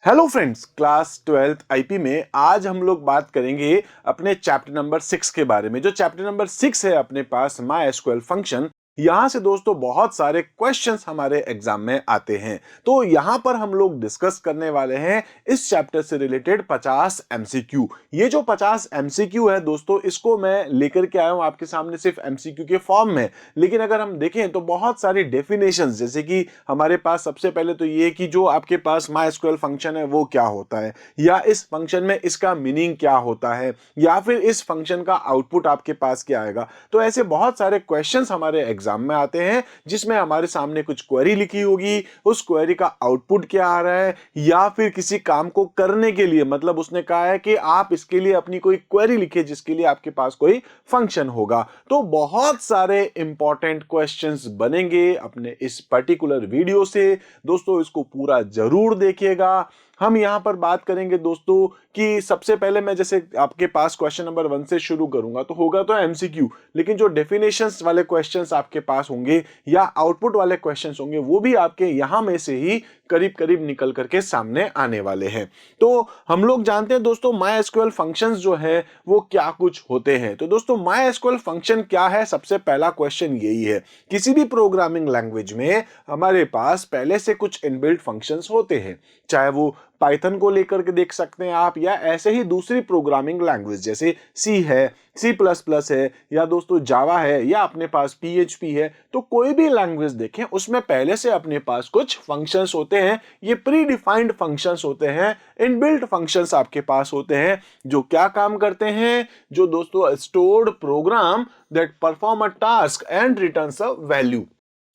Hello friends, class 12th IP में आज हम लोग बात करेंगे अपने चैप्टर नंबर 6 के बारे में। जो चैप्टर नंबर 6 है अपने पास MySQL फंक्शन, यहां से दोस्तों बहुत सारे क्वेश्चंस हमारे एग्जाम में आते हैं। तो यहां पर हम लोग डिस्कस करने वाले हैं इस चैप्टर से रिलेटेड 50 एमसीक्यू। ये जो 50 एमसीक्यू है दोस्तों, इसको मैं लेकर के आया हूं आपके सामने सिर्फ एमसीक्यू के फॉर्म में। लेकिन अगर हम देखें तो बहुत सारी डेफिनेशंस, जैसे कि हमारे पास सबसे पहले तो ये कि जो आपके पास MySQL फंक्शन है वो क्या होता है, या इस फंक्शन में इसका मीनिंग क्या होता है, या फिर इस फंक्शन का आउटपुट आपके पास क्या आएगा। तो ऐसे बहुत सारे क्वेश्चंस हमारे एग्जाम में आते हैं जिसमें हमारे सामने कुछ क्वेरी लिखी होगी, उस क्वेरी का आउटपुट क्या आ रहा है, या फिर किसी काम को करने के लिए, मतलब उसने कहा है कि आप इसके लिए अपनी कोई क्वेरी लिखिए जिसके लिए आपके पास कोई फंक्शन होगा। तो बहुत सारे इंपॉर्टेंट क्वेश्चंस बनेंगे अपने इस पर्टिकुलर वीडियो से। दोस्तों इसको पूरा जरूर देखिएगा। हम यहां पर बात करेंगे दोस्तों कि सबसे पहले मैं जैसे आपके पास क्वेश्चन नंबर 1 से शुरू करूंगा तो होगा तो एमसीक्यू, लेकिन जो डेफिनेशंस वाले क्वेश्चंस आपके पास होंगे या आउटपुट वाले क्वेश्चंस होंगे वो भी आपके यहां में से ही करीब करीब निकल करके सामने आने वाले हैं। तो हम लोग जानते हैं दोस्तों MySQL फंक्शंस जो है वो क्या कुछ होते हैं। तो दोस्तों MySQL फंक्शन क्या है, सबसे पहला क्वेश्चन यही है। किसी भी प्रोग्रामिंग लैंग्वेज में हमारे पास पहले से कुछ इनबिल्ट फंक्शंस होते हैं, चाहे वो पाइथन को लेकर के देख सकते हैं आप, या ऐसे ही दूसरी प्रोग्रामिंग लैंग्वेज जैसे सी है, C++ है, या दोस्तों जावा है, या अपने पास PHP है। तो कोई भी लैंग्वेज देखें उसमें पहले से अपने पास कुछ फंक्शंस होते हैं। ये प्री डिफाइंड फंक्शंस होते हैं, इनबिल्ट फंक्शंस आपके पास होते हैं जो क्या काम करते हैं, जो दोस्तों stored program that perform a task and returns a value.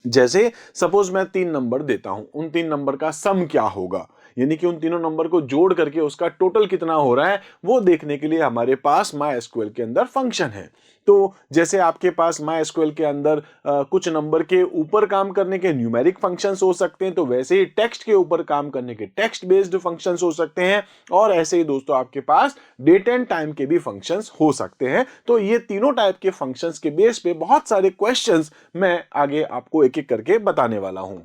जैसे सपोज मैं 3 नंबर देता हूं, उन 3 नंबर का सम क्या होगा, यानी कि उन तीनों नंबर को जोड़ करके उसका टोटल कितना हो रहा है वो देखने के लिए हमारे पास MySQL के अंदर फंक्शन है। तो जैसे आपके पास MySQL के अंदर कुछ नंबर के ऊपर काम करने के न्यूमेरिक फंक्शंस हो सकते हैं, तो वैसे ही टेक्स्ट के ऊपर काम करने के टेक्स्ट बेस्ड फंक्शंस हो सकते हैं, और ऐसे ही दोस्तों आपके पास डेट एंड टाइम के भी फंक्शंस हो सकते हैं। तो ये तीनों टाइप के फंक्शंस के बेस पे बहुत सारे क्वेश्चंस मैं आगे आपको एक एक करके बताने वाला हूं।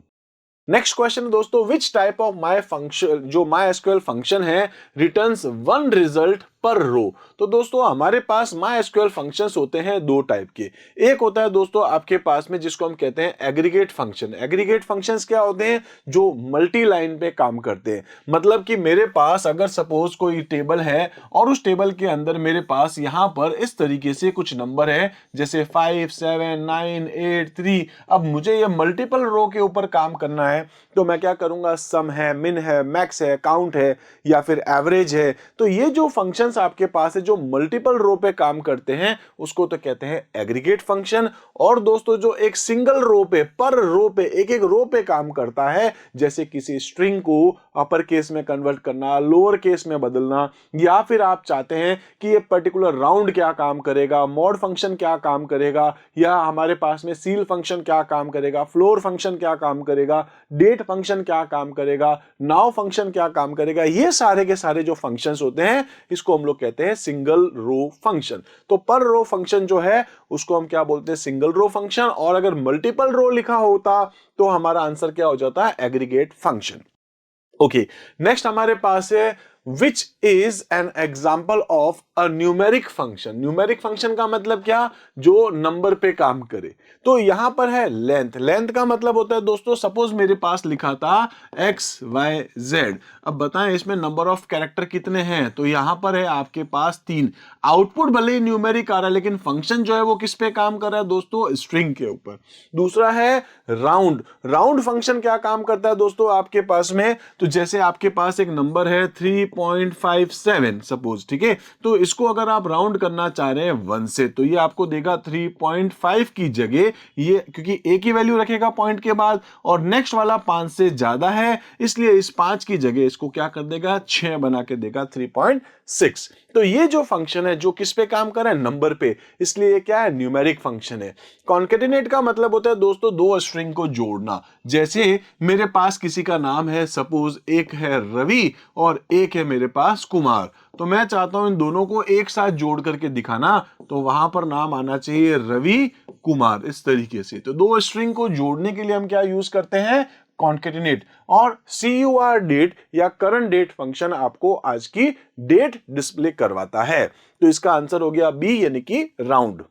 नेक्स्ट क्वेश्चन दोस्तों, which type of my function, जो MySQL फंक्शन है, रिटर्न्स वन रिजल्ट पर रो। तो दोस्तों हमारे पास MySQL फंक्शंस होते हैं दो टाइप के। एक होता है दोस्तों आपके पास में जिसको हम कहते हैं एग्रीगेट फंक्शन। एग्रीगेट फंक्शंस क्या होते हैं, जो मल्टी लाइन पे काम करते हैं। मतलब कि मेरे पास अगर सपोज कोई टेबल है और उस टेबल के अंदर मेरे पास यहां पर इस तरीके से कुछ नंबर है, जैसे 5 7 9 8 3। अब मुझे ये मल्टीपल रो के ऊपर काम करना है, तो मैं क्या करूंगा, सम है, मिन है, मैक्स है, काउंट है, या फिर एवरेज है। तो ये जो फंक्शंस आपके पास है जो मल्टीपल रो पे काम करते हैं उसको तो कहते हैं एग्रीगेट फंक्शन। और दोस्तों जो एक सिंगल रो पे, पर रो पे, एक एक रो पे काम करता है, जैसे किसी स्ट्रिंग को अपर केस में कन्वर्ट करना, लोअर केस में बदलना, या फिर आप चाहते हैं कि ये पर्टिकुलर राउंड क्या काम करेगा, मॉड फंक्शन क्या काम करेगा, या हमारे पास में सील फंक्शन क्या काम करेगा, फ्लोर फंक्शन क्या काम करेगा, डेट फंक्शन क्या काम करेगा, नाउ फंक्शन क्या काम करेगा, ये सारे के सारे जो फंक्शंस होते हैं इसको हम लोग कहते हैं सिंगल रो फंक्शन। तो पर रो फंक्शन जो है उसको हम क्या बोलते हैं, सिंगल रो फंक्शन। और अगर मल्टीपल रो लिखा होता तो हमारा आंसर क्या हो जाता है, एग्रीगेट फंक्शन। ओके, नेक्स्ट हमारे पास है which is an example of a numeric function. Numeric function का मतलब क्या, जो नंबर पे काम करे। तो यहां पर है लेंथ। लेंथ का मतलब होता है दोस्तों, सपोज मेरे पास लिखा था XYZ। अब बताएं इसमें नंबर ऑफ कैरेक्टर कितने हैं, तो यहां पर है आपके पास 3। आउटपुट भले ही न्यूमेरिक आ रहा है लेकिन फंक्शन जो है वो किस पे काम कर रहा है दोस्तों, स्ट्रिंग के ऊपर। दूसरा है राउंड। राउंड फंक्शन क्या काम करता है दोस्तों आपके पास में, तो जैसे आपके पास एक नंबर है 3.57 सपोज, ठीक है, तो इसको अगर आप राउंड करना चाह रहे हैं 1 से, तो ये आपको देगा 3.5 की जगह, ये क्योंकि एक ही वैल्यू रखेगा पॉइंट के बाद, और नेक्स्ट वाला 5 से ज्यादा है, इसलिए इस 5 की जगह इसको क्या कर देगा, 6 बना के देगा, 3.6। तो ये जो फंक्शन है जो किस पे काम कर रहा है, नंबर पे, इसलिए ये क्या है, न्यूमेरिक फंक्शन है। कॉन्केटिनेट का मतलब होता है दोस्तों दो स्ट्रिंग को जोड़ना। जैसे मेरे पास किसी का नाम है, सपोज एक है रवि और एक है मेरे पास कुमार, तो मैं चाहता हूं इन दोनों को एक साथ जोड़ करके दिखाना, तो वहां पर नाम आना चाहिए रवि कुमार, इस तरीके से। तो दो स्ट्रिंग को जोड़ने के लिए हम क्या यूज करते हैं, कॉन्केटिनेट, और CUR डेट या करंट डेट फंक्शन आपको आज की डेट डिस्प्ले करवाता है। तो इसका आंसर हो गया बी, यानी कि राउंड।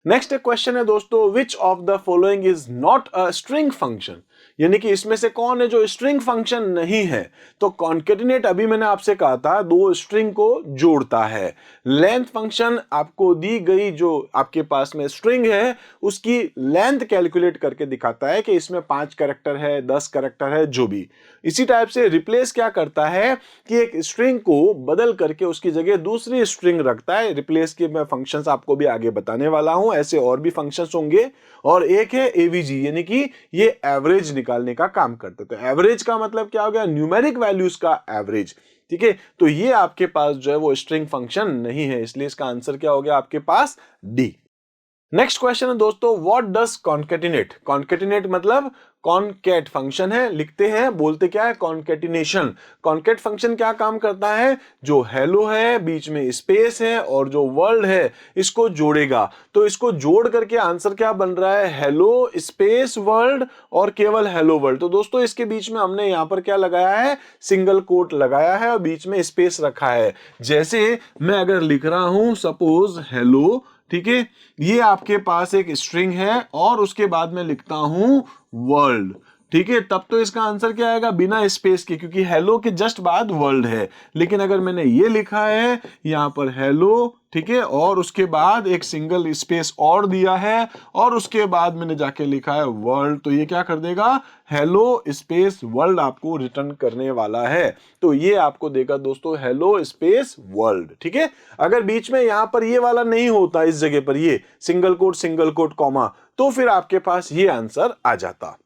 नेक्स्ट क्वेश्चन है दोस्तों, which of the following is not a string function, यानी कि इसमें से कौन है जो स्ट्रिंग फंक्शन नहीं है। तो कॉन्केटिनेट अभी मैंने आपसे कहा था दो स्ट्रिंग को जोड़ता है। लेंथ फंक्शन आपको दी गई जो आपके पास में स्ट्रिंग है उसकी लेंथ कैलकुलेट करके दिखाता है कि इसमें 5 कैरेक्टर है, 10 कैरेक्टर है, जो भी। इसी टाइप से रिप्लेस क्या करता है कि एक स्ट्रिंग को बदल करके उसकी जगह दूसरी स्ट्रिंग रखता है। रिप्लेस के मैं फंक्शंस आपको भी आगे बताने वाला हूं, ऐसे और भी फंक्शंस होंगे। और एक है एवीजी, यानी कि ये एवरेज निकालने का काम करते थे। एवरेज का मतलब क्या हो गया, न्यूमेरिक वैल्यूज का एवरेज। ठीक है, तो ये आपके पास जो है वो स्ट्रिंग फंक्शन नहीं है, इसलिए इसका आंसर क्या हो गया आपके पास डी। नेक्स्ट क्वेश्चन है दोस्तों, व्हाट डज कॉन्केटिनेट। कॉन्केटिनेट मतलब कॉनकेट फंक्शन है, लिखते हैं बोलते क्या है कॉन्केटिनेशन। कॉनकेट फंक्शन क्या काम करता है, जो हेलो है बीच में स्पेस है और जो वर्ल्ड है इसको जोड़ेगा। तो इसको जोड़ करके आंसर क्या बन रहा है, हेलो स्पेस वर्ल्ड और केवल हेलो वर्ल्ड। तो दोस्तों इसके बीच में हमने यहां पर क्या लगाया है, सिंगल कोट लगाया है और बीच में स्पेस रखा है। जैसे मैं अगर लिख रहा हूं सपोज हेलो, ठीक है, ये आपके पास एक स्ट्रिंग है और उसके बाद में लिखता हूं वर्ल्ड, ठीक है, तब तो इसका आंसर क्या आएगा बिना स्पेस के, क्योंकि हेलो के जस्ट बाद वर्ल्ड है। लेकिन अगर मैंने ये लिखा है यहां पर हेलो, ठीक है, और उसके बाद एक सिंगल स्पेस और दिया है और उसके बाद मैंने जाके लिखा है वर्ल्ड, तो ये क्या कर देगा, हेलो स्पेस वर्ल्ड आपको रिटर्न करने वाला है। तो ये आपको देगा दोस्तों हेलो स्पेस वर्ल्ड। ठीक है, अगर बीच में यहां पर ये वाला नहीं होता, इस जगह पर ये सिंगल कोट कॉमा, तो फिर आपके पास ये आंसर आ जाता।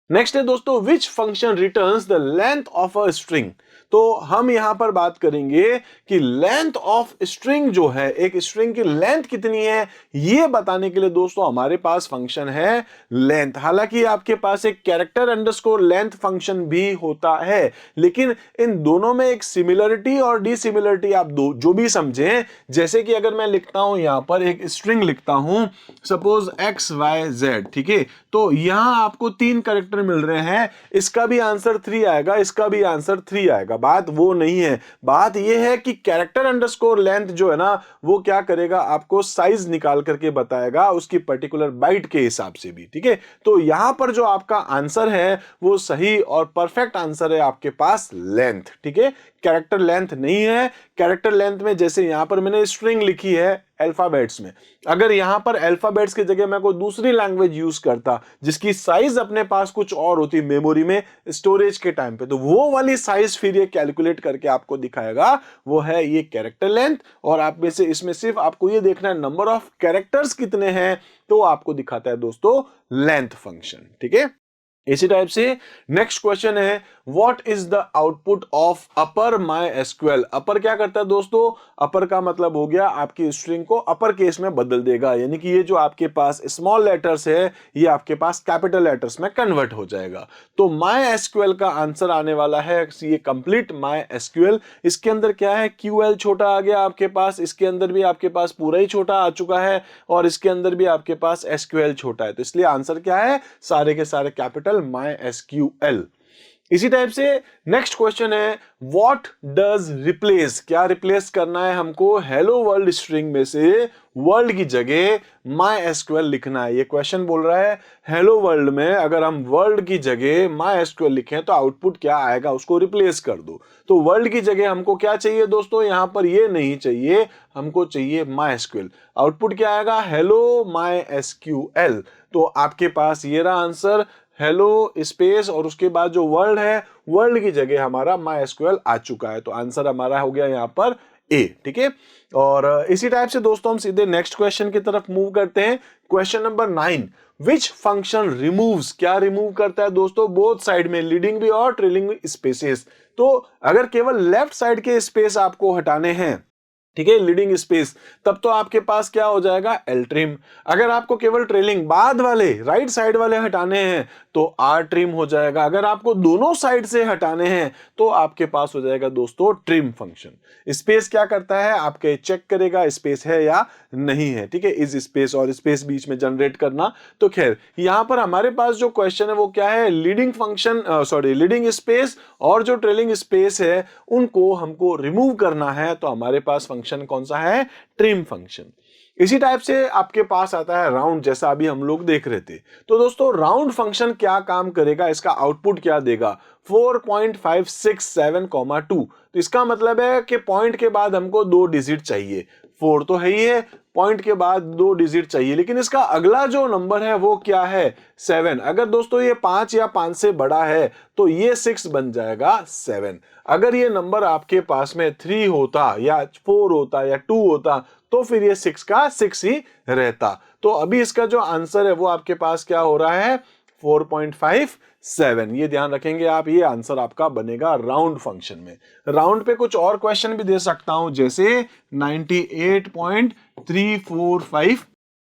नेक्स्ट है दोस्तों, which function returns the length of a string. तो हम यहां पर बात करेंगे कि लेंथ ऑफ स्ट्रिंग जो है, एक स्ट्रिंग की लेंथ कितनी है ये बताने के लिए दोस्तों हमारे पास फंक्शन है लेंथ। हालांकि आपके पास एक कैरेक्टर अंडरस्कोर लेंथ फंक्शन भी होता है, लेकिन इन दोनों में एक सिमिलरिटी और डिसिमिलरिटी आप दो जो भी समझें। जैसे कि अगर मैं लिखता हूं यहां पर एक स्ट्रिंग लिखता हूं सपोज XYZ, ठीक है, तो यहां आपको 3 कैरेक्टर मिल रहे हैं, इसका भी आंसर 3 आएगा, इसका भी आंसर 3 आएगा। बात वो नहीं है, बात ये है कि कैरेक्टर अंडरस्कोर लेंथ जो है ना वो क्या करेगा, आपको साइज निकाल करके बताएगा उसकी पर्टिकुलर बाइट के हिसाब से भी। ठीक है, तो यहां पर जो आपका आंसर है वो सही और परफेक्ट आंसर है आपके पास लेंथ। ठीक है, कैरेक्टर लेंथ नहीं है। कैरेक्टर लेंथ में जैसे यहां पर मैंने स्ट्रिंग लिखी है अल्फाबेट्स में, अगर यहां पर अल्फाबेट्स की जगह मैं कोई दूसरी लैंग्वेज यूज करता जिसकी साइज अपने पास कुछ और होती मेमोरी में स्टोरेज के टाइम पे, तो वो वाली साइज फिर ये कैलकुलेट करके आपको दिखाएगा, वो है ये कैरेक्टर लेंथ। और आप में से इसमें सिर्फ आपको ये देखना है नंबर ऑफ कैरेक्टर्स कितने हैं, तो आपको दिखाता है दोस्तों लेंथ फंक्शन। ठीक है, इसी टाइप से नेक्स्ट क्वेश्चन है, what is the output of upper MySQL. Upper क्या करता है दोस्तों, अपर का मतलब हो गया आपकी स्ट्रिंग को अपर केस में बदल देगा, यानी कि ये जो आपके पास स्मॉल लेटर्स है ये आपके पास कैपिटल लेटर्स में कन्वर्ट हो जाएगा। तो माई एसक्यूएल का आंसर आने वाला है ये कंप्लीट माई एसक्यूएल। इसके अंदर क्या है, क्यूएल छोटा आ गया आपके पास, इसके अंदर भी आपके पास पूरा ही छोटा आ चुका है और इसके अंदर भी आपके पास एसक्यूएल छोटा है, तो इसलिए आंसर क्या है, सारे के सारे कैपिटल MySQL। इसी टाइप से नेक्स्ट क्वेश्चन है, व्हाट डज रिप्लेस। क्या रिप्लेस करना है हमको, हेलो वर्ल्ड स्ट्रिंग में से वर्ल्ड की जगह MySQL लिखना है। ये क्वेश्चन बोल रहा है हेलो वर्ल्ड में अगर हम वर्ल्ड की जगह MySQL लिखें तो आउटपुट क्या आएगा, उसको रिप्लेस कर दो। तो वर्ल्ड की जगह हमको क्या चाहिए दोस्तों, यहां पर ये नहीं चाहिए, हमको चाहिए MySQL। आउटपुट क्या आएगा, हेलो MySQL। तो आपके पास ये रहा आंसर, हेलो स्पेस और उसके बाद जो वर्ल्ड है, वर्ल्ड की जगह हमारा MySQL आ चुका है, तो आंसर हमारा हो गया यहां पर ए। ठीक है, और इसी टाइप से दोस्तों हम सीधे नेक्स्ट क्वेश्चन की तरफ मूव करते हैं। Question number 9, which function removes. क्या रिमूव करता है दोस्तों, बोथ साइड में लीडिंग भी और ट्रेलिंग स्पेसेस। तो अगर केवल लेफ्ट साइड के स्पेस आपको हटाने हैं ठीक है, लीडिंग स्पेस, तब तो आपके पास क्या हो जाएगा, एल ट्रिम। अगर आपको केवल ट्रेलिंग बाद वाले राइट साइड वाले हटाने हैं तो आर ट्रिम हो जाएगा। अगर आपको दोनों साइड से हटाने हैं तो आपके पास हो जाएगा दोस्तों ट्रिम फंक्शन। स्पेस क्या करता है, आपके चेक करेगा स्पेस है या नहीं है। ठीक है, इस स्पेस और स्पेस बीच में जनरेट करना। तो खैर यहां पर हमारे पास जो क्वेश्चन है वो क्या है, leading function sorry leading space और जो ट्रेलिंग स्पेस है उनको हमको रिमूव करना है। तो हमारे पास फंक्शन कौन सा है, ट्रिम फंक्शन। इसी टाइप से आपके पास आता है राउंड, जैसा अभी हम लोग देख रहे थे। तो दोस्तों राउंड फंक्शन क्या काम करेगा, इसका आउटपुट क्या देगा, 4.567, 2। तो इसका मतलब है कि पॉइंट के बाद हमको 2 डिजिट चाहिए। 4 तो है ही है, पॉइंट के बाद 2 डिजिट चाहिए, लेकिन इसका अगला जो नंबर है वो क्या है, 7। अगर दोस्तों ये 5 या 5 से बड़ा है तो ये 6 बन जाएगा 7। अगर ये नंबर आपके पास में 3 होता या 4 होता या 2 होता तो फिर ये 6 का 6 ही रहता। तो अभी इसका जो आंसर है वो आपके पास क्या हो रहा है, 4.57। ये ध्यान रखेंगे आप, ये आंसर आपका बनेगा राउंड फंक्शन में। राउंड पे कुछ और क्वेश्चन भी दे सकता हूं, जैसे 98.345,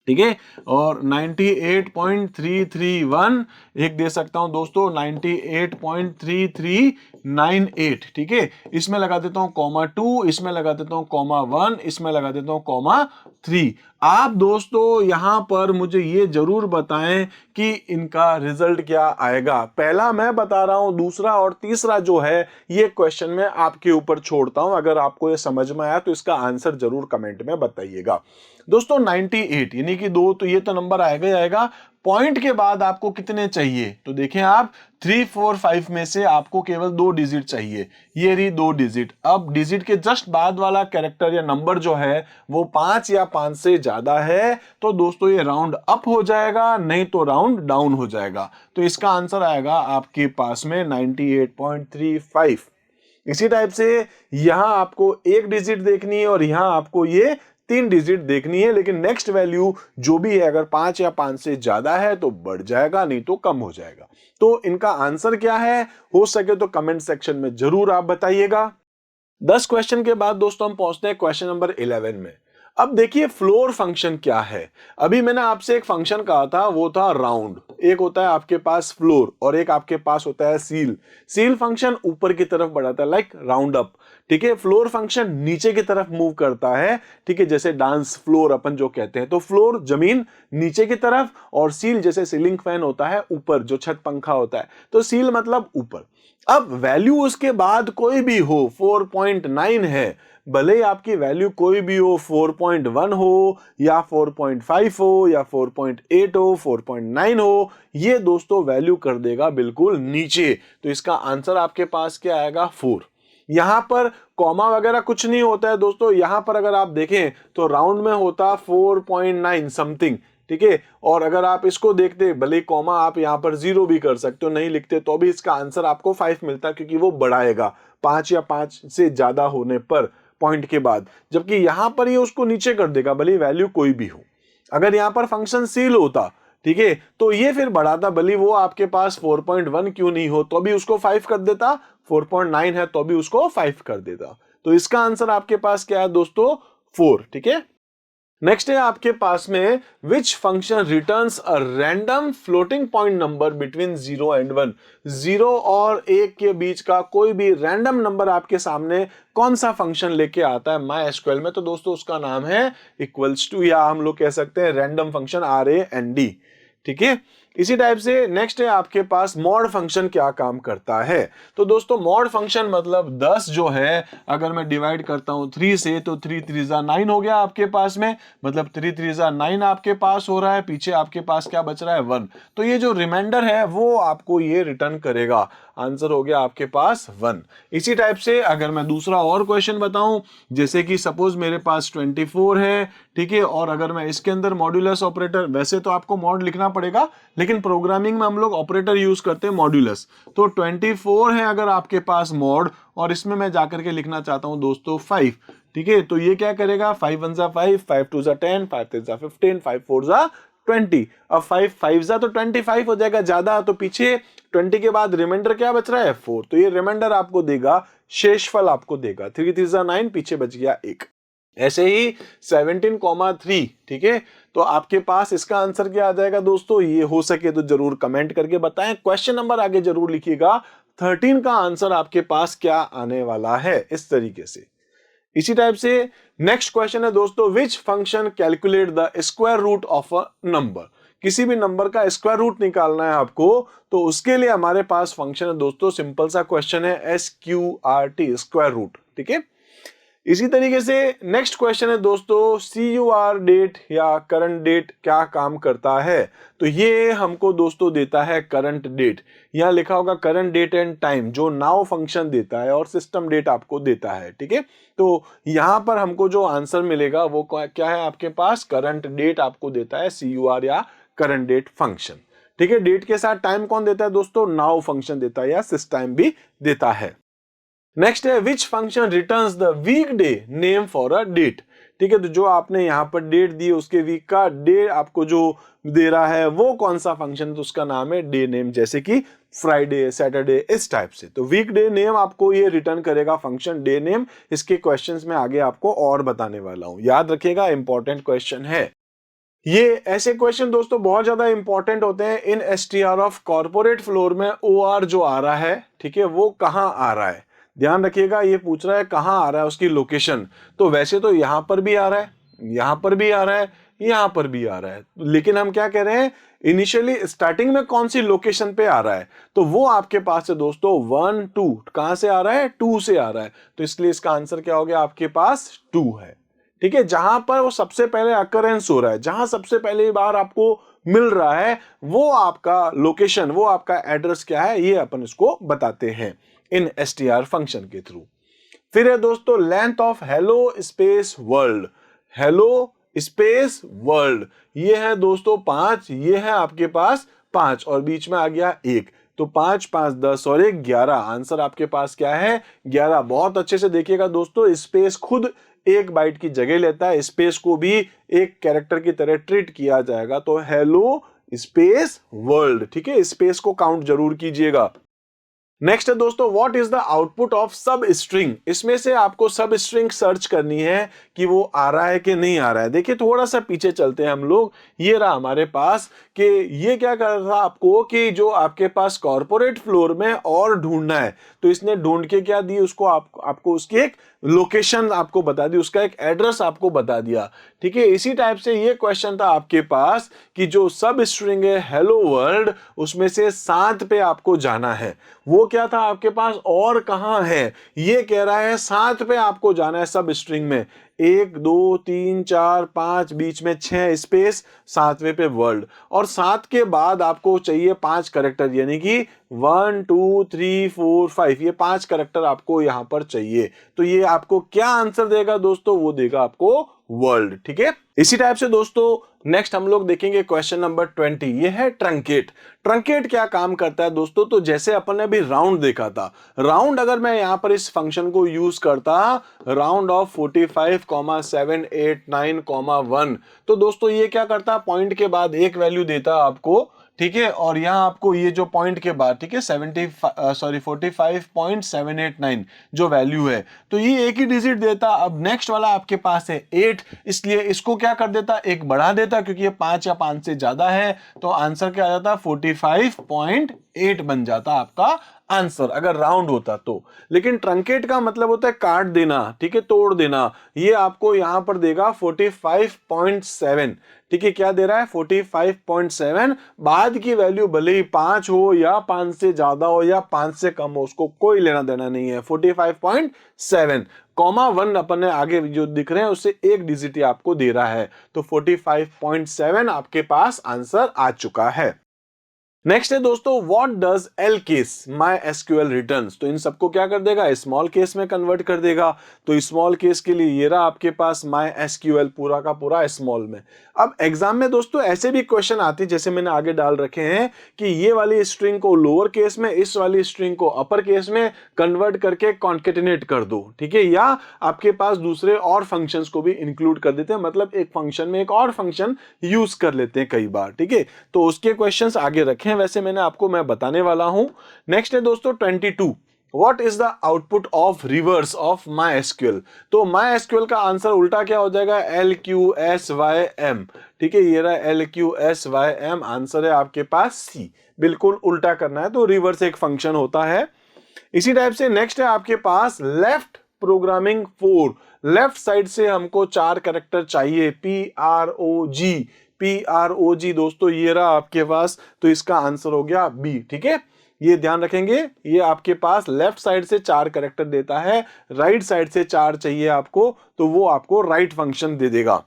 ठीक है, और 98.331, एक दे सकता हूं दोस्तों 98.3398, ठीक है। इसमें लगा देता हूं कॉमा 2, इसमें लगा देता हूं कॉमा 1, इसमें लगा देता हूं कॉमा 3। आप दोस्तों यहां पर मुझे ये जरूर बताएं कि इनका रिजल्ट क्या आएगा। पहला मैं बता रहा हूं, दूसरा और तीसरा जो है ये क्वेश्चन मैं आपके ऊपर छोड़ता हूं। अगर आपको ये समझ में आया तो इसका आंसर जरूर कमेंट में बताइएगा। दोस्तों 98 यानी कि 2, तो ये तो नंबर आएगा ही आएगा। पॉइंट के बाद आपको कितने चाहिए, तो देखें आप 3 4 5 में से आपको केवल 2 डिजिट चाहिए, ये रही 2 डिजिट। अब डिजिट के जस्ट बाद वाला कैरेक्टर या नंबर जो है वो 5 या 5 से ज्यादा है तो दोस्तों ये राउंड अप हो जाएगा, नहीं तो राउंड डाउन हो जाएगा। तो इसका आंसर आएगा आपके पास में 98.35। इसी टाइप से यहां आपको एक डिजिट देखनी है और यहां आपको ये 3 डिजिट देखनी है, लेकिन नेक्स्ट वैल्यू जो भी है अगर 5 या 5 से ज्यादा है तो बढ़ जाएगा, नहीं तो कम हो जाएगा। तो इनका आंसर क्या है, हो सके तो कमेंट सेक्शन में जरूर आप बताइएगा। 10 क्वेश्चन के बाद दोस्तों हम पहुंचते हैं क्वेश्चन नंबर 11 में। अब देखिए फ्लोर फंक्शन क्या है। अभी मैंने आपसे एक फंक्शन कहा था वो था राउंड, एक होता है आपके पास फ्लोर और एक आपके पास होता है सील। सील फंक्शन ऊपर की तरफ बढ़ाता है लाइक राउंड अप, ठीक है। फ्लोर फंक्शन नीचे की तरफ मूव करता है, ठीक है, जैसे डांस फ्लोर अपन जो कहते हैं। तो फ्लोर जमीन नीचे की तरफ और सील जैसे सीलिंग फैन होता है ऊपर, जो छत पंखा होता है, तो सील मतलब ऊपर। अब वैल्यू उसके बाद कोई भी हो, 4.9 है, भले ही आपकी वैल्यू कोई भी हो, 4.1 हो या 4.5 हो या 4.8 हो, 4.9 हो, ये दोस्तों वैल्यू कर देगा बिल्कुल नीचे। तो इसका आंसर आपके पास क्या आएगा, 4। यहां पर कॉमा वगैरह कुछ नहीं होता है दोस्तों। यहां पर अगर आप देखें तो राउंड में होता 4.9 समथिंग, ठीक है। और अगर आप इसको देखते, भले कॉमा आप यहां पर 0 भी कर सकते हो, नहीं लिखते तो भी इसका आंसर आपको 5 मिलता, क्योंकि वो बढ़ाएगा 5 या 5 से ज्यादा होने पर पॉइंट के बाद, जबकि यहां पर ये उसको नीचे कर देगा भले वैल्यू कोई भी हो। अगर यहां पर फंक्शन सील होता, ठीक है, तो ये फिर बढ़ाता, भले वो आपके पास 4.1 क्यों नहीं हो तो भी उसको 5 कर देता, 4.9 है तो भी उसको 5 कर देता। तो इसका आंसर आपके पास क्या है दोस्तों, 4, ठीक है। नेक्स्ट है आपके पास में विच function returns a random floating point number between 0 and 1। 0 और 1 के बीच का कोई भी रैंडम नंबर आपके सामने कौन सा फंक्शन लेके आता है माई एसक्यूएल में, तो दोस्तों उसका नाम है इक्वल्स टू, या हम लोग कह सकते हैं रैंडम फंक्शन, RAND, ठीक है। इसी टाइप से नेक्स्ट है आपके पास मॉड फंक्शन क्या काम करता है। तो दोस्तों मॉड फंक्शन मतलब 10 जो है अगर मैं डिवाइड करता हूं 3 से तो 3 3 9 हो गया आपके पास में, मतलब 3 3 9 आपके पास हो रहा है, पीछे आपके पास क्या बच रहा है, 1। तो ये जो रिमाइंडर है वो आपको ये रिटर्न करेगा, आंसर हो गया आपके पास 1। इसी टाइप से अगर मैं दूसरा और क्वेश्चन बताऊं, जैसे कि सपोज मेरे पास 24 है, ठीक है, और अगर मैं इसके अंदर मॉड्यूलस ऑपरेटर, वैसे तो आपको मॉड लिखना पड़ेगा लेकिन प्रोग्रामिंग में हम लोग ऑपरेटर यूज करते हैं मॉड्यूलस। तो 24 है अगर आपके पास मॉड, और इसमें मैं जाकर के लिखना चाहता हूं दोस्तों 5, ठीक है, तो ये क्या करेगा, 5 1 जा 5, 5 2 जा 10, 5 3 जा 15, 5 4 जा 20। अब 5 5 जा तो 25 हो जाएगा ज्यादा, तो पीछे 20 के बाद रिमाइंडर क्या बच रहा है, 4। तो ये रिमाइंडर आपको देगा, शेषफल आपको देगा 3 3 जा 9, पीछे बच गया 1। ऐसे ही 17,3, ठीक है। तो आपके पास इसका आंसर क्या आ जाएगा दोस्तों, ये हो सके तो जरूर कमेंट करके बताएं। क्वेश्चन नंबर आगे जरूर लिखिएगा, 13 का आंसर आपके पास क्या आने वाला है, इस तरीके से। इसी टाइप से नेक्स्ट क्वेश्चन है दोस्तों, which function calculate the square root of a number. किसी भी नंबर का स्क्वायर रूट निकालना है आपको, तो उसके लिए हमारे पास फंक्शन है दोस्तों, सिंपल सा क्वेश्चन है, SQRT, स्क्वायर रूट, ठीक है। इसी तरीके से नेक्स्ट क्वेश्चन है दोस्तों, CUR डेट या करंट डेट क्या काम करता है। तो ये हमको दोस्तों देता है करंट डेट, यहाँ लिखा होगा करंट डेट एंड टाइम, जो नाउ फंक्शन देता है और सिस्टम डेट आपको देता है, ठीक है। तो यहाँ पर हमको जो आंसर मिलेगा वो क्या है, आपके पास करंट डेट आपको देता है CUR या करंट डेट फंक्शन, ठीक है। डेट के साथ टाइम कौन देता है दोस्तों, नाउ फंक्शन देता है या सिस टाइम भी देता है। नेक्स्ट है, which function returns the weekday name for a date, ठीक है। तो जो आपने यहाँ पर डेट दी, उसके वीक का डे आपको जो दे रहा है वो कौन सा फंक्शन, तो उसका नाम है डे नेम, जैसे कि फ्राइडे, सैटरडे, इस टाइप से। तो वीक डे नेम आपको ये रिटर्न करेगा फंक्शन डे नेम। इसके क्वेश्चंस में आगे आपको और बताने वाला हूं, याद रखिएगा, इंपॉर्टेंट क्वेश्चन है ये। ऐसे क्वेश्चन दोस्तों बहुत ज्यादा इंपॉर्टेंट होते हैं इन STR ऑफ कॉर्पोरेट फ्लोर में। OR जो आ रहा है, ठीक है, वो कहां आ रहा है, ध्यान रखिएगा, ये पूछ रहा है कहां आ रहा है उसकी लोकेशन। तो वैसे तो यहां पर भी आ रहा है, यहां पर भी आ रहा है, यहां पर भी आ रहा है, लेकिन हम क्या कह रहे हैं, इनिशियली स्टार्टिंग में कौन सी लोकेशन पे आ रहा है, तो वो आपके पास है दोस्तों 1 2, कहां से आ रहा है, 2 से आ रहा है। तो इसलिए इसका आंसर क्या हो गया, आपके पास 2 है, ठीक है। जहां पर वो सबसे पहले अकरेंस हो रहा है, जहां सबसे पहली बार आपको मिल रहा है, वो आपका लोकेशन, वो आपका एड्रेस क्या है, ये अपन इसको बताते हैं इन STR फंक्शन के थ्रू। फिर है दोस्तों, length of hello space world, hello space world, ये है दोस्तों 5, ये है आपके पास 5 और बीच में आ गया 1, तो 5 5 10 और 1 11। आंसर आपके पास क्या है, 11। बहुत अच्छे से देखिएगा दोस्तों, स्पेस खुद 1 बाइट की जगह लेता है, स्पेस को भी एक कैरेक्टर की तरह ट्रीट किया जाएगा। तो हेलो स्पेस वर्ल्ड, ठीक है, स्पेस को काउंट जरूर कीजिएगा। नेक्स्ट है दोस्तों, what is the output of सब स्ट्रिंग। इसमें से आपको सब स्ट्रिंग सर्च करनी है कि वो आ रहा है कि नहीं आ रहा है। देखिए थोड़ा सा पीछे चलते हैं हम लोग, ये रहा हमारे पास कि ये क्या कर रहा था आपको, कि जो आपके पास कॉर्पोरेट फ्लोर में और ढूंढना है, तो इसने ढूंढ के क्या दी उसको, आपको उसकी एक लोकेशन आपको बता दी, उसका एक एड्रेस आपको बता दिया, ठीक है। इसी टाइप से ये क्वेश्चन था आपके पास कि जो सब स्ट्रिंग है हेलो वर्ल्ड, उसमें से 7 पे आपको जाना है। वो क्या था आपके पास, और कहां है, ये कह रहा है 7 पे आपको जाना है सब स्ट्रिंग में, 1 2 3 4 5, बीच में 6 स्पेस, 7वें पे वर्ल्ड, और 7 के बाद आपको चाहिए 5 करेक्टर, यानी कि 1 2 3 4 5, ये 5 करेक्टर आपको यहां पर चाहिए। तो ये आपको क्या आंसर देगा दोस्तों, वो देगा आपको वर्ल्ड, ठीक है। इसी टाइप से दोस्तों नेक्स्ट हम लोग देखेंगे क्वेश्चन नंबर 20, ये है ट्रंकेट। ट्रंकेट क्या काम करता है दोस्तों, तो जैसे अपन ने अभी राउंड देखा था, राउंड अगर मैं यहां पर इस फंक्शन को यूज करता, राउंड ऑफ 45, 7 8 9, 1, तो दोस्तों ये क्या करता, पॉइंट के बाद एक वैल्यू देता आपको, ठीक है, और यहां आपको ये जो पॉइंट के बाद, ठीक है, 45.789 जो वैल्यू है, तो ये एक ही डिजिट देता। अब नेक्स्ट वाला आपके पास है 8, इसलिए इसको क्या कर देता, एक बढ़ा देता, क्योंकि ये 5 या 5 से ज्यादा है, तो आंसर क्या आ जाता, 45.8 बन जाता आपका आंसर, अगर राउंड होता तो। लेकिन ट्रंकेट का मतलब होता है काट देना, ठीक है, तोड़ देना। ये आपको यहां पर देगा 45.7, ठीक है, क्या दे रहा है, 45.7। बाद की वैल्यू भले ही 5 हो या 5 से ज्यादा हो या 5 से कम हो, उसको कोई लेना देना नहीं है। 45.7 1 अपन ने आगे जो दिख रहे हैं उससे एक डिजिट ही आपको दे रहा है, तो 45.7 आपके पास आंसर आ चुका है। नेक्स्ट है दोस्तों, what does L case my SQL returns. तो इन सबको क्या कर देगा, स्मॉल केस में कन्वर्ट कर देगा। तो स्मॉल केस के लिए ये रहा आपके पास माई एसक्यूएल पूरा का पूरा स्मॉल में। अब एग्जाम में दोस्तों ऐसे भी क्वेश्चन आते हैं, जैसे मैंने आगे डाल रखे हैं कि ये वाली स्ट्रिंग को लोअर केस में, इस वाली स्ट्रिंग को अपर केस में कन्वर्ट करके कॉन्केटिनेट कर दो, ठीक है, या आपके पास दूसरे और फंक्शंस को भी इंक्लूड कर देते हैं, मतलब एक फंक्शन में एक और फंक्शन यूज कर लेते हैं कई बार, ठीक है। तो उसके क्वेश्चंस आगे रखें, वैसे मैं बताने वाला हूं। नेक्स्ट है दोस्तों 22, what is the output of reverse of MySQL। तो MySQL का आंसर उल्टा क्या हो जाएगा, LQSYM। ठीक है, ये रहा LQSYM, आंसर है आपके पास C। बिल्कुल उल्टा करना है तो रिवर्स एक फंक्शन होता है। इसी टाइप से नेक्स्ट है आपके पास लेफ्ट प्रोग्रामिंग 4। लेफ्ट साइड से हमको 4 कैरेक्टर चाहिए, PROG दोस्तों, ये रहा आपके पास, तो इसका आंसर हो गया B। ठीक है, ये ध्यान रखेंगे, ये आपके पास लेफ्ट साइड से 4 कैरेक्टर देता है, राइट साइड से 4 चाहिए आपको, तो वो आपको राइट फंक्शन दे देगा।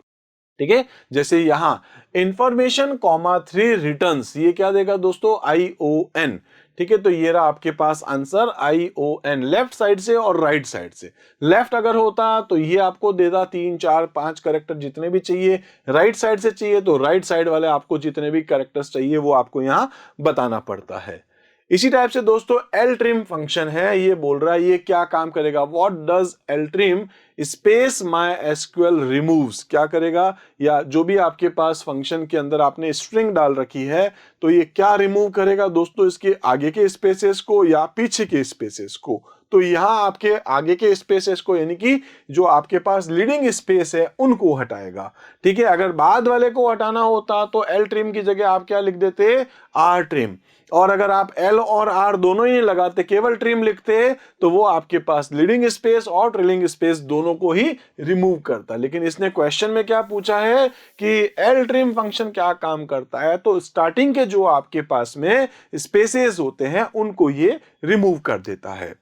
ठीक है, जैसे यहां इंफॉर्मेशन कॉमा 3 रिटर्न्स, ये क्या देगा दोस्तों, ION। ठीक है, तो ये रहा आपके पास आंसर ION, लेफ्ट साइड से और राइट साइड से। लेफ्ट अगर होता तो ये आपको देता 3 4 5 कैरेक्टर जितने भी चाहिए, राइट साइड से चाहिए तो राइट साइड वाले आपको जितने भी कैरेक्टर्स चाहिए वो आपको यहां बताना पड़ता है। इसी टाइप से दोस्तों ltrim फंक्शन है, ये बोल रहा है ये क्या काम करेगा, what does ltrim space MySQL removes, क्या करेगा, या जो भी आपके पास फंक्शन के अंदर आपने स्ट्रिंग डाल रखी है तो ये क्या रिमूव करेगा दोस्तों, इसके आगे के स्पेसेस को या पीछे के स्पेसेस को। तो यहां आपके आगे के स्पेसेस को, यानी कि जो आपके पास लीडिंग स्पेस है उनको हटाएगा। ठीक है, अगर बाद वाले को हटाना होता तो ltrim की जगह आप क्या लिख देते, rtrim, और अगर आप L और R दोनों ही लगाते, केवल ट्रिम लिखते, तो वो आपके पास लीडिंग स्पेस और ट्रेलिंग स्पेस दोनों को ही रिमूव करता। लेकिन इसने क्वेश्चन में क्या पूछा है कि ltrim फंक्शन क्या काम करता है, तो स्टार्टिंग के जो आपके पास में स्पेसेस होते हैं उनको ये रिमूव कर देता है।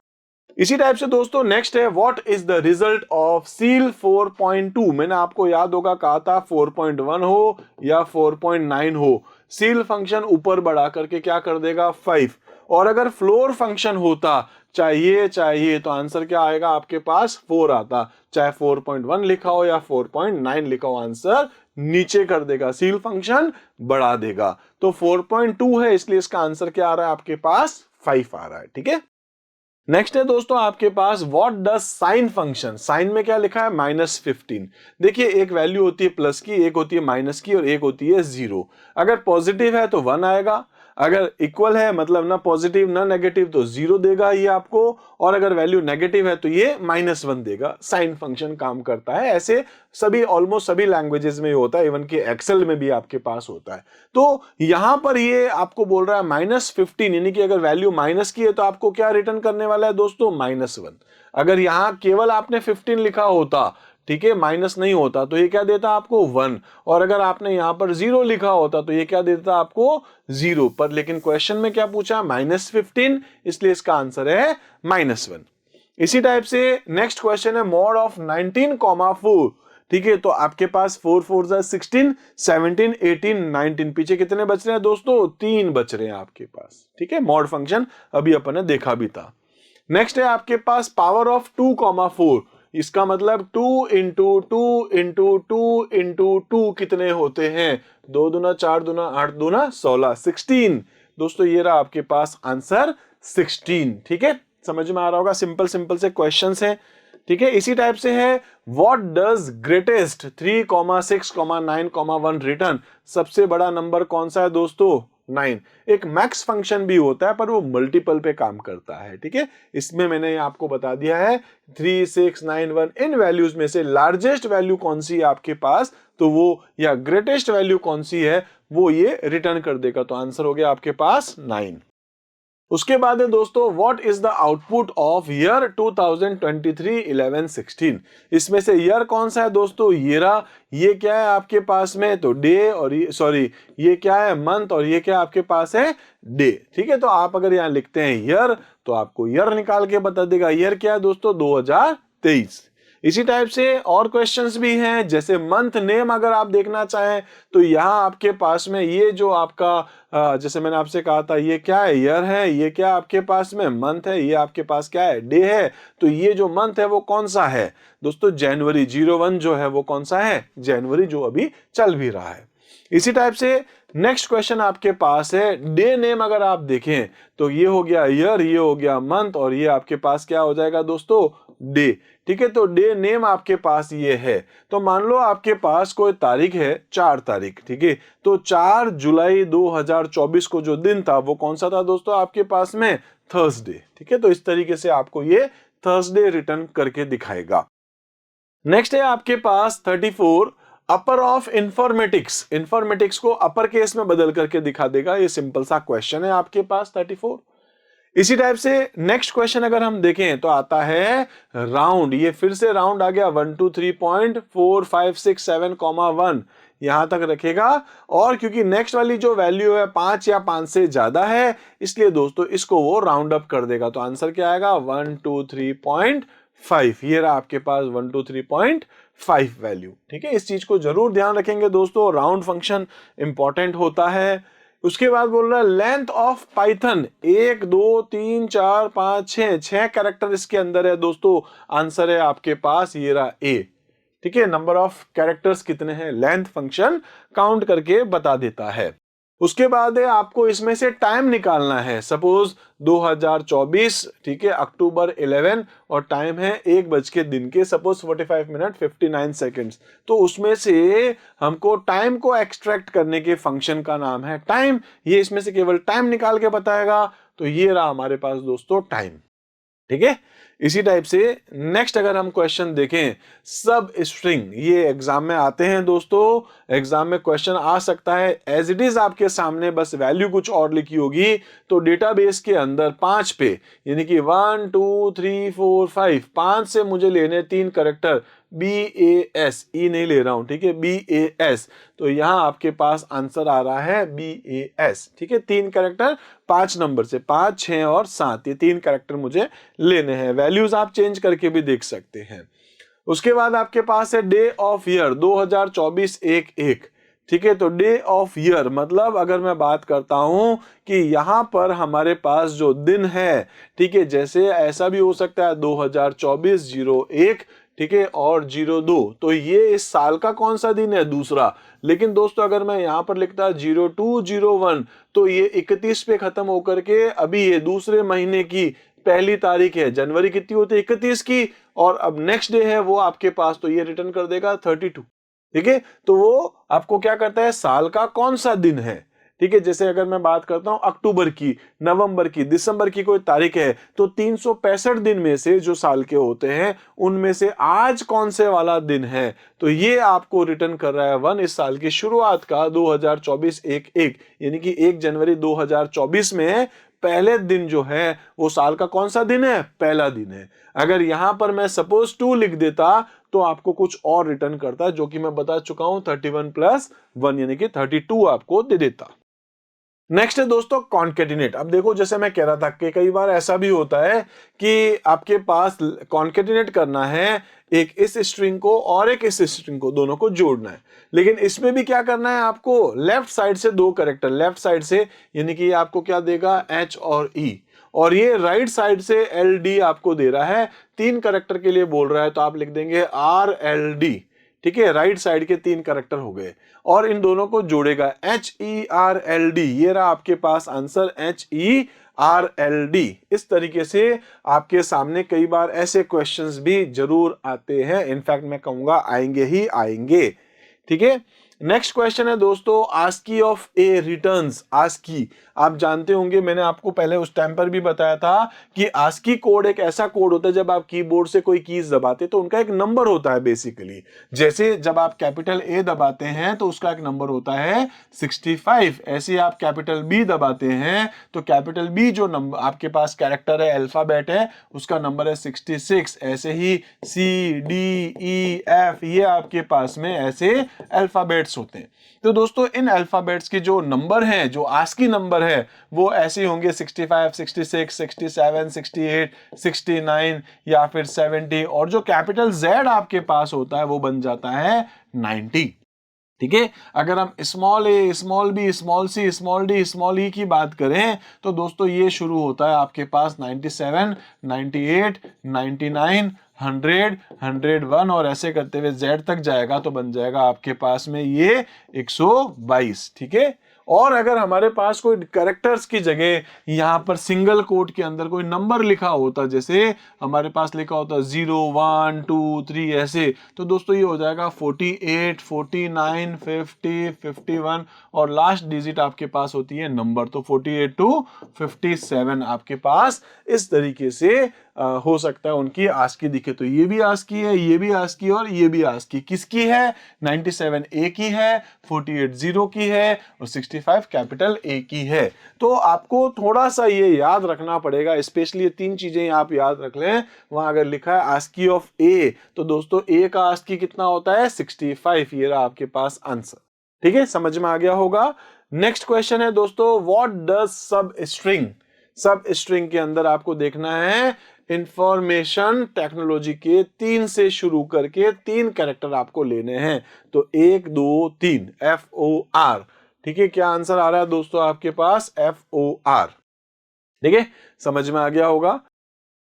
इसी टाइप से दोस्तों नेक्स्ट है what is the result of seal 4.2। मैंने आपको याद होगा कहा था 4.1 हो या 4.9 हो, सील फंक्शन ऊपर बढ़ा करके क्या कर देगा 5, और अगर फ्लोर फंक्शन होता चाहिए तो आंसर क्या आएगा आपके पास 4 आता, चाहे 4.1 लिखा हो या 4.9 लिखा हो, आंसर नीचे कर देगा, सील फंक्शन बढ़ा देगा। तो 4.2 है इसलिए इसका आंसर क्या आ रहा है आपके पास 5 आ रहा है। ठीक है, नेक्स्ट है दोस्तों आपके पास what does sign function, sign में क्या लिखा है -15। देखिए एक वैल्यू होती है प्लस की, एक होती है माइनस की और एक होती है 0। अगर पॉजिटिव है तो 1 आएगा, अगर इक्वल है मतलब ना पॉजिटिव ना नेगेटिव तो 0 देगा ये आपको, और अगर वैल्यू नेगेटिव है तो ये -1 देगा। साइन फंक्शन काम करता है ऐसे, सभी ऑलमोस्ट सभी लैंग्वेजेस में होता है, इवन कि एक्सेल में भी आपके पास होता है। तो यहां पर ये आपको बोल रहा है -15, यानी कि अगर वैल्यू माइनस की है तो आपको क्या रिटर्न करने वाला है दोस्तों -1। अगर यहां केवल आपने 15 लिखा होता, ठीक है, माइनस नहीं होता, तो ये क्या देता आपको 1, और अगर आपने यहां पर 0 लिखा होता तो ये क्या देता आपको 0 पर। लेकिन क्वेश्चन में क्या पूछा -15, इसलिए इसका आंसर है -1। इसी टाइप से नेक्स्ट क्वेश्चन है मॉड ऑफ 19,4। ठीक है, तो आपके पास 4 4 16, 17 18 19, पीछे कितने बच रहे हैं दोस्तों, 3 बच रहे हैं आपके पास। ठीक है, मॉड फंक्शन अभी अपन ने देखा भी था। नेक्स्ट है आपके पास पावर ऑफ 2,4, इसका मतलब 2 इंटू 2 इंटू 2 इंटू 2 कितने होते हैं, 2 दूना 4 दूना 8 दूना 16, 16 दोस्तों, ये रहा आपके पास आंसर 16। ठीक है, समझ में आ रहा होगा, सिंपल सिंपल से क्वेश्चंस हैं। ठीक है, इसी टाइप से है व्हाट डज ग्रेटेस्ट 3, 6, 9, 1 रिटर्न, सबसे बड़ा नंबर कौन सा है दोस्तों 9। एक मैक्स फंक्शन भी होता है पर वो मल्टीपल पे काम करता है। ठीक है, इसमें मैंने आपको बता दिया है 3, 6, 9, 1 इन वैल्यूज में से लार्जेस्ट वैल्यू कौन सी है आपके पास, तो वो, या ग्रेटेस्ट वैल्यू कौन सी है वो ये रिटर्न कर देगा, तो आंसर हो गया आपके पास 9। उसके बाद है दोस्तों what is the output of year 2023 11 16। इसमें से ईयर कौन सा है दोस्तों, ये क्या है आपके पास में, तो डे, और ये क्या है मंथ, और ये क्या आपके पास है डे। ठीक है, तो आप अगर यहाँ लिखते हैं ईयर तो आपको ईयर निकाल के बता देगा, ईयर क्या है दोस्तों 2023। इसी टाइप से और क्वेश्चंस भी हैं, जैसे मंथ नेम अगर आप देखना चाहें तो यहाँ आपके पास में ये जो आपका जैसे मैंने आपसे कहा था ये क्या है ईयर है, ये क्या आपके पास में मंथ है, ये आपके पास क्या है डे है, तो ये जो मंथ है वो कौन सा है दोस्तों जनवरी, 01 जो है वो कौन सा है जनवरी, जो अभी चल भी रहा है। इसी टाइप से नेक्स्ट क्वेश्चन आपके पास है डे नेम, अगर आप देखें तो ये हो गया ईयर, ये हो गया मंथ, और ये आपके पास क्या हो जाएगा दोस्तों डे। ठीक है, तो डे नेम आपके पास ये है। तो मान लो आपके पास कोई तारीख है 4 तारीख, ठीक है, तो 4 जुलाई 2024 को जो दिन था वो कौन सा था दोस्तों आपके पास में थर्सडे। ठीक है, तो इस तरीके से आपको ये थर्सडे रिटर्न करके दिखाएगा। नेक्स्ट है आपके पास 34 अपर ऑफ इंफॉर्मेटिक्स। इंफॉर्मेटिक्स को अपर केस में बदल करके दिखा देगा। ये सिंपल सा क्वेश्चन है आपके पास 34। इसी टाइप से नेक्स्ट क्वेश्चन अगर हम देखें तो आता है राउंड। ये फिर से राउंड आ गया 1 2 3.45671, यहां तक रखेगा। और क्योंकि नेक्स्ट वाली जो वैल्यू है 5 या 5 से ज्यादा है, इसलिए दोस्तों इसको वो राउंड अप कर देगा। तो आंसर क्या आएगा 123.5। ये रहा आपके पास 123.5 वैल्यू। ठीक है, इस चीज को जरूर ध्यान रखेंगे दोस्तों, राउंड फंक्शन इंपॉर्टेंट होता है। उसके बाद बोल रहा है लेंथ ऑफ पाइथन 1 2 3 4 5 6 कैरेक्टर इसके अंदर है दोस्तों। आंसर है आपके पास ये रहा ए। ठीक है, नंबर ऑफ कैरेक्टर्स कितने हैं लेंथ फंक्शन काउंट करके बता देता है। उसके बाद है आपको इसमें से टाइम निकालना है। सपोज 2024, ठीक है, अक्टूबर 11 और टाइम है 1 बज के दिन के सपोज 45 मिनट 59 सेकेंड्स। तो उसमें से हमको टाइम को एक्सट्रैक्ट करने के फंक्शन का नाम है टाइम। ये इसमें से केवल टाइम निकाल के बताएगा। तो ये रहा हमारे पास दोस्तों टाइम। ठीक है, इसी टाइप से नेक्स्ट अगर हम क्वेश्चन देखें सब स्ट्रिंग, ये एग्जाम में आते हैं दोस्तों। एग्जाम में क्वेश्चन आ सकता है एज इट इज आपके सामने, बस वैल्यू कुछ और लिखी होगी। तो डेटाबेस के अंदर 5 पे यानी कि 1 2 3 4 5 5 से मुझे लेने 3 कैरेक्टर BAS, ई नहीं ले रहा हूं। ठीक है, BAS। तो यहां आपके पास आंसर आ रहा है BAS। ठीक है, 3 कैरेक्टर 5 नंबर से 5 6 और 7, ये 3 कैरेक्टर मुझे लेने हैं। वैल्यूज आप चेंज करके भी देख सकते हैं। उसके बाद आपके पास है डे ऑफ ईयर 2024 1 ठीक है, तो डे ऑफ ईयर मतलब अगर मैं बात करता हूं कि यहां पर हमारे पास जो दिन है, ठीक है, जैसे ऐसा भी हो सकता है 2024 01, ठीक है, और 02, तो ये इस साल का कौन सा दिन है दूसरा। लेकिन दोस्तों अगर मैं यहां पर लिखता 0201 तो ये 31 पे खत्म होकर के अभी ये दूसरे महीने की पहली तारीख है। जनवरी कितनी होती है 31 की, और अब नेक्स्ट डे है वो आपके पास, तो ये रिटर्न कर देगा 32। ठीक है, तो वो आपको क्या करता है साल का कौन सा दिन है। ठीक है, जैसे अगर मैं बात करता हूं अक्टूबर की, नवंबर की, दिसंबर की कोई तारीख है, तो 365 दिन में से जो साल के होते हैं उनमें से आज कौन से वाला दिन है, तो ये आपको रिटर्न कर रहा है 1 इस साल की शुरुआत का 2024 1 यानी कि 1 जनवरी 2024 में पहले दिन जो है वो साल का कौन सा दिन है, पहला दिन है। अगर यहां पर मैं सपोज 2 लिख देता तो आपको कुछ और रिटर्न करता, जो कि मैं बता चुका हूं 31 + 1 यानी कि 32 आपको दे देता। नेक्स्ट है दोस्तों कॉन्केटिनेट। अब देखो जैसे मैं कह रहा था कि कई बार ऐसा भी होता है कि आपके पास कॉन्केटिनेट करना है, एक इस स्ट्रिंग को और एक इस स्ट्रिंग को, दोनों को जोड़ना है। लेकिन इसमें भी क्या करना है आपको, लेफ्ट साइड से 2 कैरेक्टर, लेफ्ट साइड से यानी कि आपको क्या देगा H और E, और ये राइट साइड से LD आपको दे रहा है। 3 कैरेक्टर के लिए बोल रहा है तो आप लिख देंगे RLD। ठीक है, राइट साइड के 3 कैरेक्टर हो गए और इन दोनों को जोड़ेगा HERLD। ये रहा आपके पास आंसर HERLD। इस तरीके से आपके सामने कई बार ऐसे क्वेश्चंस भी जरूर आते हैं, इनफैक्ट मैं कहूंगा आएंगे ही आएंगे। ठीक है, नेक्स्ट क्वेश्चन है दोस्तों ASCII of a returns. ASCII आप जानते होंगे, मैंने आपको पहले उस टाइम पर भी बताया था कि आस्की कोड एक ऐसा कोड होता है जब आप कीबोर्ड से कोई कीज दबाते तो उनका एक नंबर होता है बेसिकली। जैसे जब आप कैपिटल A दबाते हैं तो उसका एक नंबर होता है 65। ऐसे आप कैपिटल B दबाते हैं तो कैपिटल B जो नंबर आपके पास कैरेक्टर है, अल्फाबेट है, उसका नंबर है 66। ऐसे ही C D E F ये आपके पास में ऐसे अल्फाबेट्स होते हैं। तो दोस्तों इन अल्फाबेट्स के जो नंबर हैं, जो आस्की नंबर है, वो ऐसे होंगे 65, 66, 67, 68, 69 या फिर 70, और जो कैपिटल Z आपके पास होता है वो बन जाता है 90। ठीक है, अगर हम small a, small b, small c, small d, small e की बात करें तो दोस्तों ये शुरू होता है आपके पास 97, 98, 99, 100, 101 और ऐसे करते हुए Z तक जाएगा तो बन जाएगा आपके पास में ये 122। ठीक है, और अगर हमारे पास कोई कैरेक्टर्स की जगह यहाँ पर सिंगल कोट के अंदर कोई नंबर लिखा होता, जैसे हमारे पास लिखा होता 0 1 2 3 ऐसे, तो दोस्तों ये हो जाएगा 48 49 50 51 और लास्ट डिजिट आपके पास होती है नंबर, तो 48 to 57 आपके पास इस तरीके से हो सकता है उनकी आस्की दिखे। तो ये भी आस्की है, ये भी आस्की और ये भी आस्की। किसकी है? 97 ए की है, 48 0 की है और 65 कैपिटल ए की है। तो आपको थोड़ा सा ये याद रखना पड़ेगा, स्पेशली ये तीन चीजें आप याद रख लें। वहां अगर लिखा है आस्की ऑफ ए, तो दोस्तों ए का आस्की कितना होता है? 65। ये रहा आपके पास आंसर। ठीक है, समझ में आ गया होगा। नेक्स्ट क्वेश्चन है दोस्तों, व्हाट डज सब स्ट्रिंग? सब स्ट्रिंग के अंदर आपको देखना है इंफॉर्मेशन टेक्नोलॉजी के 3 से शुरू करके 3 कैरेक्टर आपको लेने हैं। तो 1 2 3 FOR। ठीक है, क्या आंसर आ रहा है दोस्तों आपके पास? FOR। ठीक है, समझ में आ गया होगा।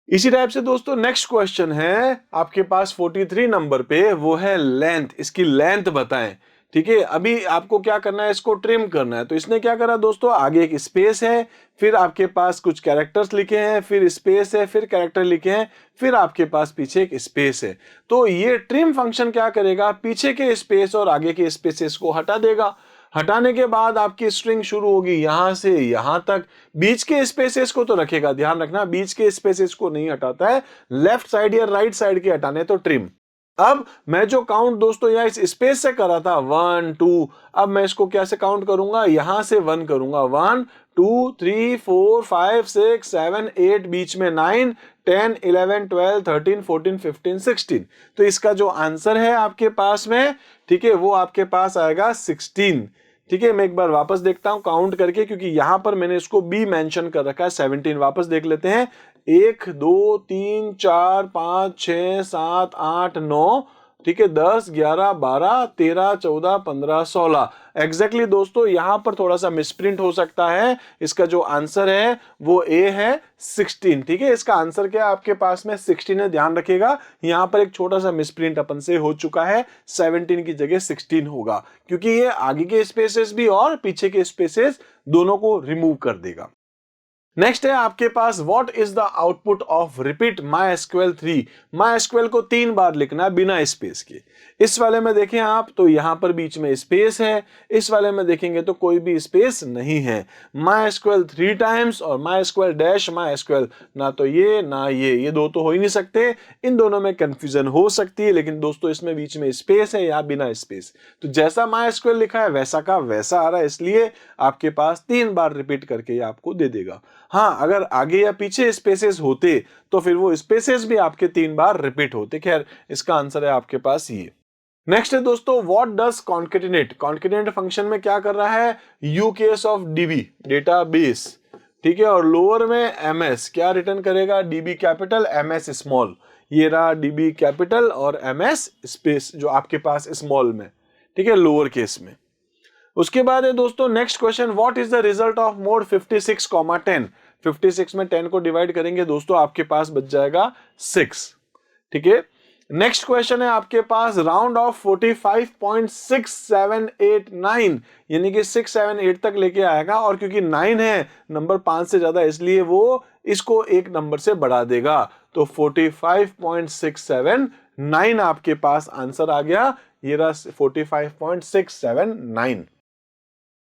इसी टाइप से दोस्तों नेक्स्ट क्वेश्चन है आपके पास 43 नंबर पे, वो है लेंथ। इसकी लेंथ बताएं। ठीक है, अभी आपको क्या करना है? इसको ट्रिम करना है। तो इसने क्या करा दोस्तों, आगे एक स्पेस है, फिर आपके पास कुछ कैरेक्टर्स लिखे हैं, फिर स्पेस है, फिर कैरेक्टर लिखे हैं, फिर आपके पास पीछे एक स्पेस है। तो ये ट्रिम फंक्शन क्या करेगा? पीछे के स्पेस और आगे के स्पेसेस को हटा देगा। हटाने के बाद आपकी स्ट्रिंग शुरू होगी यहां से यहां तक। बीच के स्पेसेस को तो रखेगा, ध्यान रखना बीच के स्पेसेस को नहीं हटाता है, लेफ्ट साइड या राइट साइड के हटाने तो ट्रिम। अब मैं जो काउंट दोस्तों यहाँ इस स्पेस से करा था 1 2, अब मैं इसको कैसे काउंट करूंगा? यहां से 1 करूंगा, 1 2 3 4 5 6 7 8, बीच में 9 10 11 12 13 14 15 16। तो इसका जो आंसर है आपके पास में, ठीक है, वो आपके पास आएगा 16। ठीक है, मैं एक बार वापस देखता हूं काउंट करके, क्योंकि यहां पर मैंने इसको बी मेंशन कर रखा है 17। वापस देख लेते हैं, 1 2 3 4 5 6 7 8 9, ठीक है, 10 11 12 13 14 15 16। एग्जैक्टली दोस्तों यहां पर थोड़ा सा मिसप्रिंट हो सकता है। इसका जो आंसर है वो ए है 16। ठीक है, इसका आंसर क्या है आपके पास में? 16 है। ध्यान रखिएगा यहां पर एक छोटा सा मिसप्रिंट अपन से हो चुका है, 17 की जगह 16 होगा, क्योंकि ये आगे के स्पेसेस भी और पीछे के स्पेसेस दोनों को रिमूव कर देगा। नेक्स्ट है आपके पास, what is the output of repeat MySQL 3? MySQL को 3 बार लिखना है बिना स्पेस के। इस वाले में देखें आप तो यहां पर बीच में स्पेस है, इस वाले में देखेंगे तो कोई भी स्पेस नहीं है। MySQL 3 टाइम्स और MySQL डैश MySQL, ना तो ये ना ये दो तो हो ही नहीं सकते। इन दोनों में कंफ्यूजन हो सकती है, लेकिन दोस्तों इसमें बीच में स्पेस है या बिना स्पेस। तो जैसा MySQL लिखा है वैसा का वैसा आ रहा है, इसलिए आपके पास 3 बार रिपीट करके ये आपको दे देगा। हाँ, अगर आगे या पीछे स्पेसेस होते तो फिर वो स्पेसेस भी आपके 3 बार रिपीट होते। खैर, इसका आंसर है आपके पास ये। नेक्स्ट है दोस्तों, what does concatenate? Concatenate function में क्या कर रहा है? You case of dB, database. ठीक है, और लोअर में एमएस क्या रिटर्न करेगा? DB capital MS small. ये रहा डीबी कैपिटल और एमएस स्पेस जो आपके पास स्मॉल में, ठीक है, लोअर केस में। उसके बाद है दोस्तों next question, what is the result of mode 56, 10? 56 में 10 को डिवाइड करेंगे दोस्तों आपके पास बच जाएगा 6। ठीक है, नेक्स्ट क्वेश्चन है आपके पास, राउंड ऑफ 45.6789, यानी कि 6 7 8 तक लेके आएगा, और क्योंकि 9 है नंबर 5 से ज्यादा, इसलिए वो इसको एक नंबर से बढ़ा देगा। तो 45.679 आपके पास आंसर आ गया। ये रहा 45.679।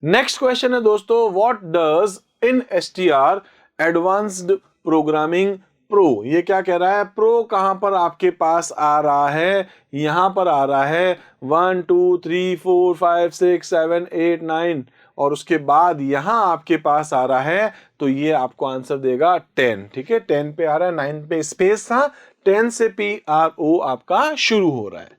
नेक्स्ट क्वेश्चन है दोस्तों, what does InStr advanced programming pro? ये क्या कह रहा है? प्रो कहां पर आपके पास आ रहा है? यहां पर आ रहा है 1 2 3 4 5 6 7 8 9, और उसके बाद यहां आपके पास आ रहा है, तो ये आपको आंसर देगा 10। ठीक है, 10 पे आ रहा है, 9 पे स्पेस था, 10 से PRO आपका शुरू हो रहा है।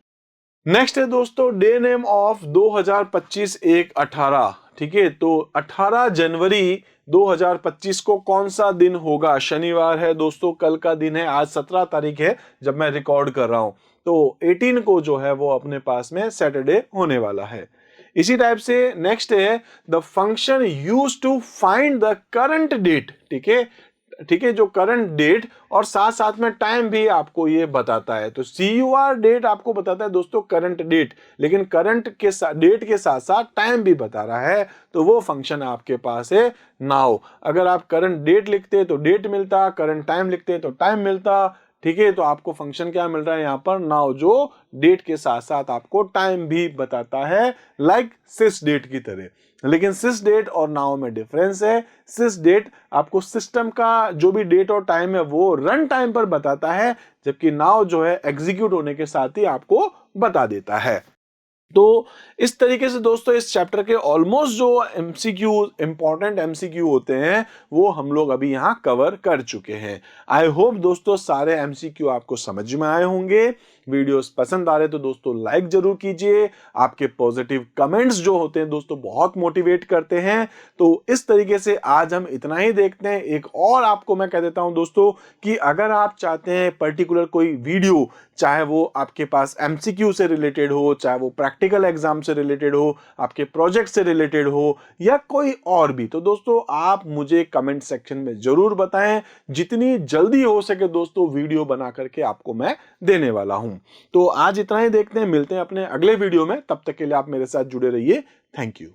नेक्स्ट है दोस्तों, डे नेम ऑफ 2025 एक 18। ठीक है, तो 18 जनवरी 2025 को कौन सा दिन होगा? शनिवार है दोस्तों, कल का दिन है। आज 17 तारीख है जब मैं रिकॉर्ड कर रहा हूं, तो 18 को जो है वो अपने पास में सैटरडे होने वाला है। इसी टाइप से नेक्स्ट है, the function used to find the current date. ठीक है, ठीक है, जो करंट डेट और साथ साथ में टाइम भी आपको ये बताता है। तो CUR डेट आपको बताता है दोस्तों करंट डेट, लेकिन करंट के डेट के साथ साथ टाइम भी बता रहा है, तो वो फंक्शन आपके पास है नाउ। अगर आप करंट डेट लिखते तो डेट मिलता, करंट टाइम लिखते तो टाइम मिलता, ठीक है। तो आपको फंक्शन क्या मिल रहा है यहाँ पर नाउ, जो डेट के साथ साथ आपको टाइम भी बताता है, लाइक सिस डेट की तरह। लेकिन सिस डेट और नाउ में डिफरेंस है। सिस डेट आपको सिस्टम का जो भी डेट और टाइम है वो रन टाइम पर बताता है, जबकि नाउ जो है एग्जीक्यूट होने के साथ ही आपको बता देता है। तो इस तरीके से दोस्तों इस चैप्टर के ऑलमोस्ट जो एमसीक्यू इंपॉर्टेंट एमसीक्यू होते हैं वो हम लोग अभी यहाँ कवर कर चुके हैं। आई होप दोस्तों सारे एमसीक्यू आपको समझ में आए होंगे। वीडियोस पसंद आ रहे तो दोस्तों लाइक जरूर कीजिए। आपके पॉजिटिव कमेंट्स जो होते हैं दोस्तों बहुत मोटिवेट करते हैं। तो इस तरीके से आज हम इतना ही देखते हैं। एक और आपको मैं कह देता हूं दोस्तों कि अगर आप चाहते हैं पर्टिकुलर कोई वीडियो, चाहे वो आपके पास एमसीक्यू से रिलेटेड हो, चाहे वो प्रैक्टिकल एग्जाम से रिलेटेड हो, आपके प्रोजेक्ट से रिलेटेड हो या कोई और भी, तो दोस्तों आप मुझे कमेंट सेक्शन में जरूर बताएं। जितनी जल्दी हो सके दोस्तों वीडियो बना करके आपको मैं देने वाला हूं। तो आज इतना ही देखते हैं, मिलते हैं अपने अगले वीडियो में। तब तक के लिए आप मेरे साथ जुड़े रहिए। Thank you.